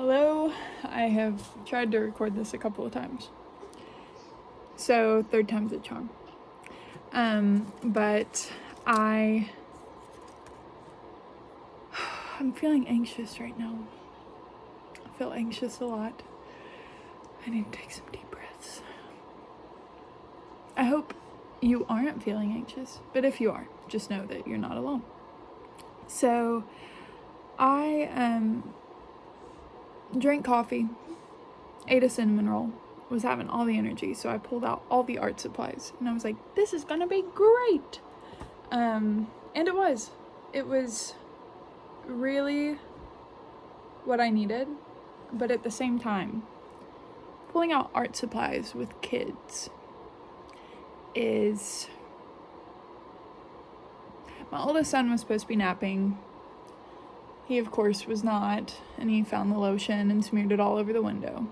Hello, I have tried to record this a couple of times. So, third time's a charm. But I'm feeling anxious right now. I feel anxious a lot. I need to take some deep breaths. I hope you aren't feeling anxious, but if you are, just know that you're not alone. So, I drank coffee, ate a cinnamon roll, was having all the energy, so I pulled out all the art supplies, and I was like, this is gonna be great! And it was. It was really what I needed, but at the same time, pulling out art supplies with kids is... My oldest son was supposed to be napping. He, of course, was not, and he found the lotion and smeared it all over the window.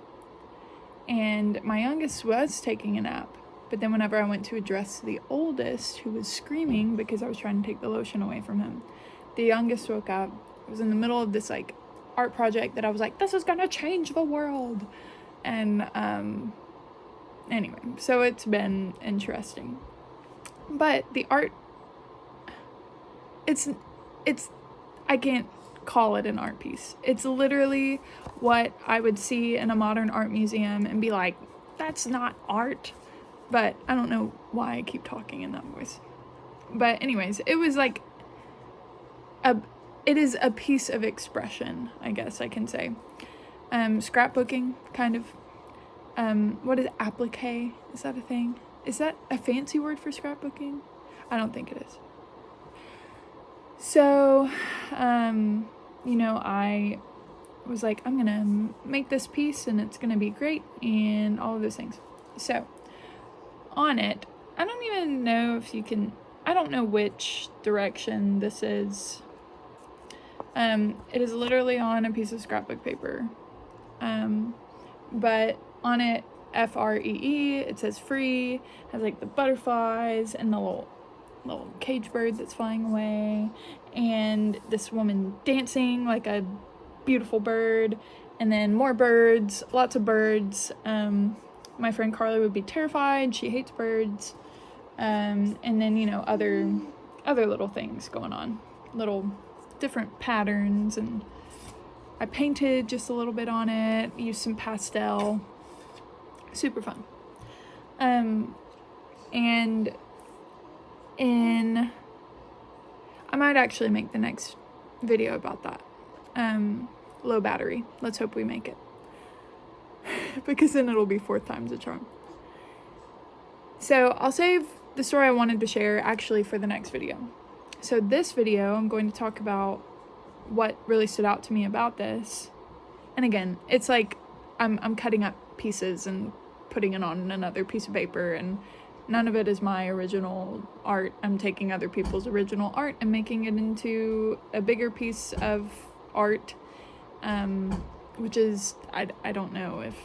And my youngest was taking a nap, but then whenever I went to address the oldest, who was screaming because I was trying to take the lotion away from him, the youngest woke up. I was in the middle of this, art project that I was like, this is gonna change the world! And, anyway, so it's been interesting. But the art, it's, I can't call it an art piece. It's literally what I would see in a modern art museum and be like, that's not art. But I don't know why I keep talking in that voice. But anyways, it was like it is a piece of expression, I guess I can say. Scrapbooking, kind of. What is applique? Is that a thing? Is that a fancy word for scrapbooking? I don't think it is. So, I was like, I'm gonna make this piece and it's gonna be great and all of those things. So, on it, I don't even know if you can, I don't know which direction this is. It is literally on a piece of scrapbook paper. But on it, FREE, it says free, has the butterflies and the little cage bird that's flying away, and this woman dancing like a beautiful bird, and then more birds, lots of birds. My friend Carly would be terrified, she hates birds. And then, other little things going on, little different patterns, and I painted just a little bit on it, used some pastel, super fun. And I might actually make the next video about that. Low battery. Let's hope we make it. Because then it'll be fourth time's a charm. So I'll save the story I wanted to share actually for the next video. So this video, I'm going to talk about what really stood out to me about this. And again, it's like I'm cutting up pieces and putting it on another piece of paper, and none of it is my original art. I'm taking other people's original art and making it into a bigger piece of art, which is, I don't know if,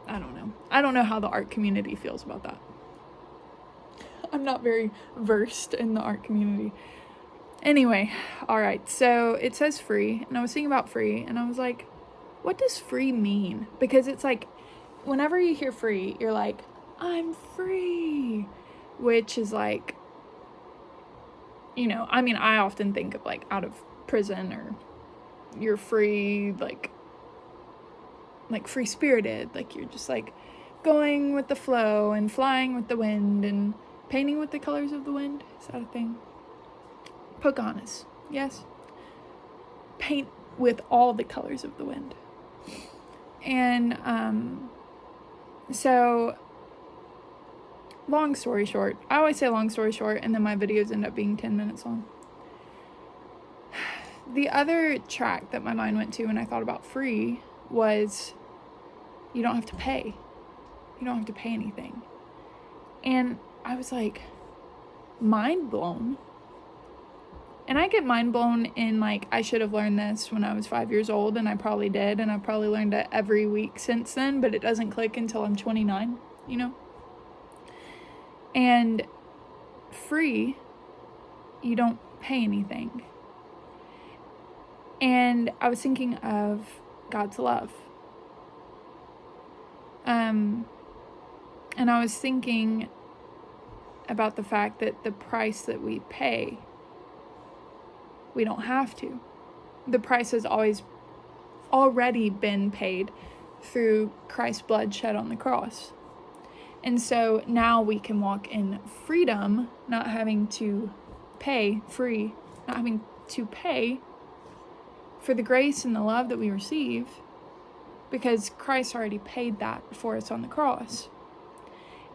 I don't know how the art community feels about that. I'm not very versed in the art community. Anyway, alright, so it says free, and I was thinking about free, and I was like, what does free mean? Because it's like, whenever you hear free, you're like, I'm free, which is like, I often think of out of prison, or you're free, like free-spirited, like you're just going with the flow and flying with the wind and painting with the colors of the wind. Is that a thing? Pocahontas, yes. Paint with all the colors of the wind. And so long story short, I always say long story short, and then my videos end up being 10 minutes long. The other track that my mind went to when I thought about free was, you don't have to pay. You don't have to pay anything. And I was like, mind blown. And I get mind blown in I should have learned this when I was 5 years old, and I probably did, and I probably learned it every week since then, but it doesn't click until I'm 29, And free, you don't pay anything. And I was thinking of God's love. And I was thinking about the fact that the price that we pay, we don't have to. The price has already been paid through Christ's blood shed on the cross. And so now we can walk in freedom, not having to pay for the grace and the love that we receive, because Christ already paid that for us on the cross.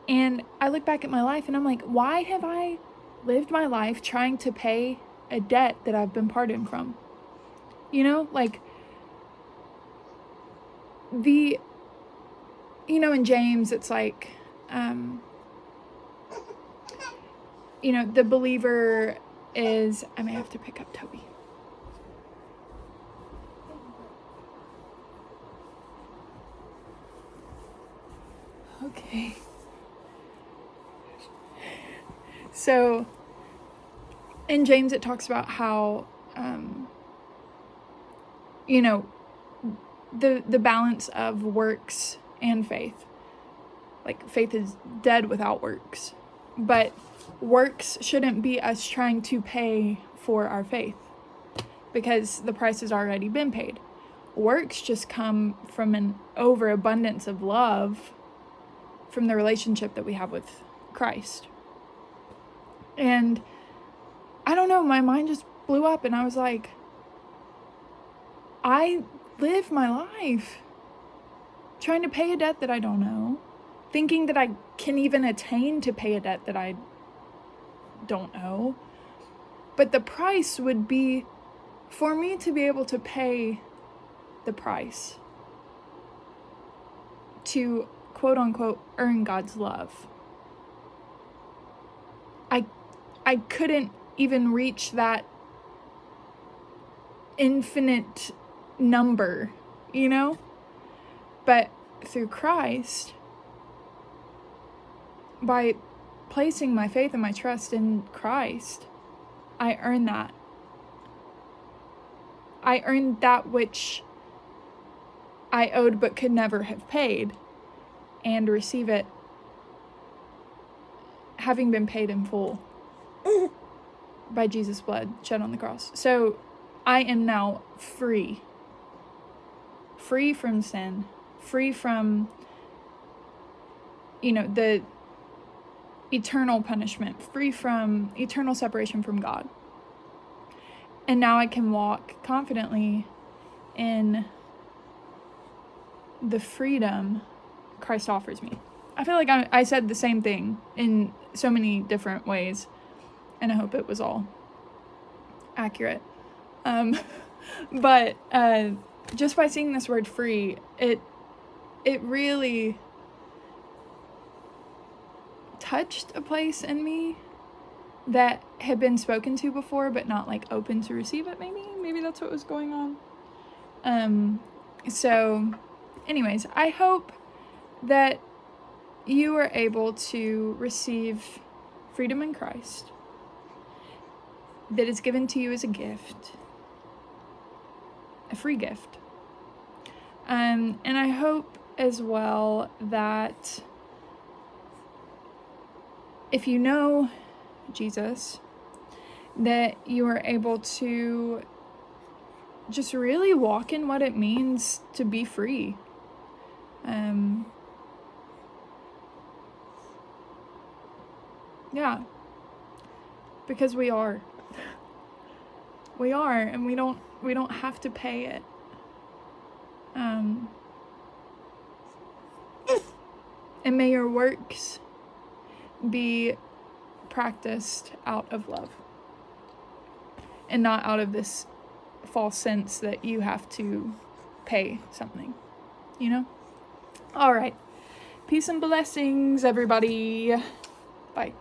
And I look back at my life and I'm like, why have I lived my life trying to pay a debt that I've been pardoned from? You know, like in James, it's like, the believer is, I may have to pick up Toby. Okay. So in James, it talks about how, the balance of works and faith. Like, faith is dead without works. But works shouldn't be us trying to pay for our faith, because the price has already been paid. Works just come from an overabundance of love from the relationship that we have with Christ. And I don't know, my mind just blew up and I was like, I live my life trying to pay a debt that I don't know, thinking that I can even attain to pay a debt that I don't know. But the price would be for me to be able to pay the price to, quote unquote, earn God's love. I couldn't even reach that infinite number, But through Christ, by placing my faith and my trust in Christ, I earn that. I earned that which I owed but could never have paid, and receive it having been paid in full by Jesus' blood shed on the cross. So I am now free from sin, free from, the eternal punishment, free from eternal separation from God. And now I can walk confidently in the freedom Christ offers me. I feel like I said the same thing in so many different ways, and I hope it was all accurate. But just by seeing this word free, it really touched a place in me that had been spoken to before, but not like open to receive it. Maybe that's what was going on. So anyways, I hope that you are able to receive freedom in Christ that is given to you as a gift, a free gift. And I hope as well that if you know Jesus, that you are able to just really walk in what it means to be free. Yeah, because we are, and we don't have to pay it. And may your works be practiced out of love, and not out of this false sense that you have to pay something, All right. Peace and blessings, everybody. Bye.